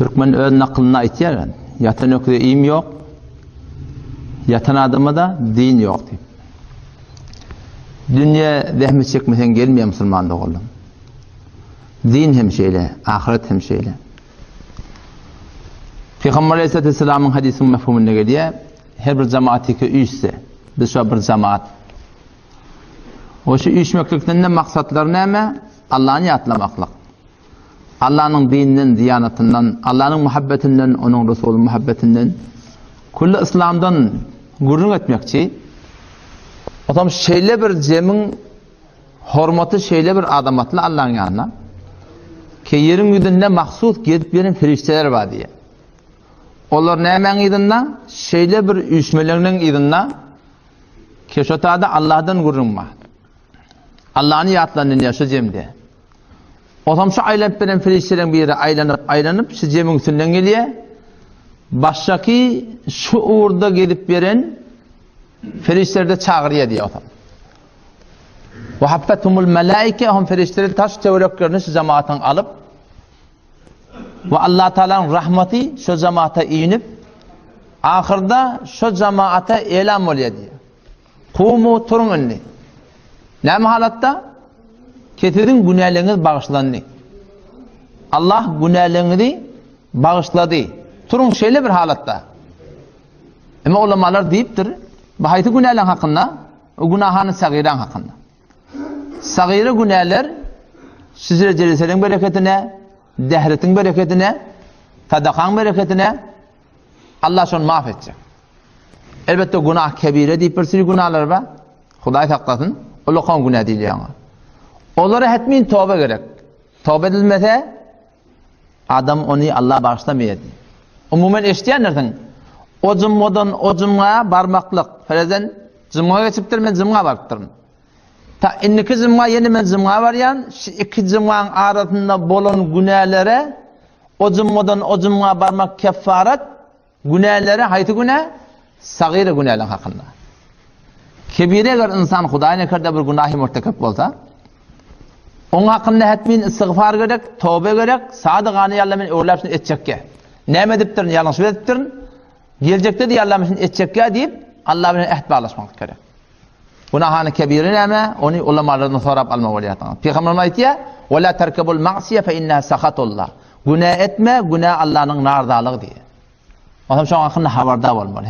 Türkmen öz nakılına aytýar. Yatan öküde ilim yok. Yatan adama da din yok deyip. Dünya zahmet çekmesen gelmiyor Müslümanlık oğlum. Din hem şeyle, ahiret hem şeyle. Peygamber Aleyhisselatü Vesselam'ın hadisinin mefhumuna geliyor. Her bir cemaatiki üyse, biz şu bir cemaat. O şu üyüşmeklikten de maksatları ne? Allah'ını yatlamaklık. Allah'ın dininden, diyanetinden, Allah'ın muhabbetinden, onun Resulü muhabbetinden, kullu İslam'dan gurrun etmekçi. O zaman şeyle bir cemin hormatı şeyle bir adamatlı Allah'ın yanına. Ki yerin yüzünde maksud gelip verin ferişteler var diye. Onlar nemen idinna? Şeyle bir üyüşmelerinin idinna. Ki şu tada Allah'dan gurrunma. Allah'ın yatlarını yaşa cemde. O zaman şu aylanıp veren feriştelerin bir yere aylanıp şu cemin üstünden geliyor. Baştaki şu uğurda gelip veren ferişteler de çağırıyor diye o zaman. Ve haffetumul melaike hum ferişteleri taş teologlarını şu cemaatten alıp ve Allah Teala'nın rahmeti şu cemaate inip ahirde şu cemaate elam oluyor diyor. Kumu turun önüne. Ne halatta? Ketirin günahlarınız bağışlandı. Allah günahlarınızı bağışladı. Turun şeyle bir halatta. Ama ulamalar deyiptir. Bahayeti günahların hakkında, o günahının sagiran hakkında. Sagire günahlar sizlere celisenin bereketine, dehretin bereketine, sadakan bereketine Allah şunu mahvedecek. Elbette günah kebire deyip bir sürü günahlar var. Huday taklasın. O lokan günah değil yani. Onlara hetmin tövbe gerek. Tövbe edilmese adam onu Allah bağışlamaydı. Umumen eşleyenlerden o cümmadan o cümmaya barmaklık. Ferezen cümmaya geçiptir ben cümmaya barktırım. Ta inniki cümma yeni ben cümmaya var yani iki cümmanın arasında bolan günahlara o cümmadan o cümmaya barmak kefaret günahlara hayti günah sagire günahlar hakkında. Kebire eğer insan Hudayna karda bir günahı mürtekep bolsa onun hakkında hetmin istiğfar gerek, tövbe gerek, sadıgani Allah'ın öğrelapsın etçekke. Neme diptirin, yanlış diptirin, gelecekte de Allah'ın etçekke deyip Allah bilen ehd bağlaşmak gerek. Günahını kebiri neme, onu ulamalardan sorap alma oliyatına. Peygamber'in ayetiye, وَلَا تَرْكَبُ الْمَعْسِيَ فَاِنَّهَا سَخَطُ اللّٰهِ Günah etme, günah Allah'ın nardalığı diye. O zaman şu an hakkında haberdar olmalı.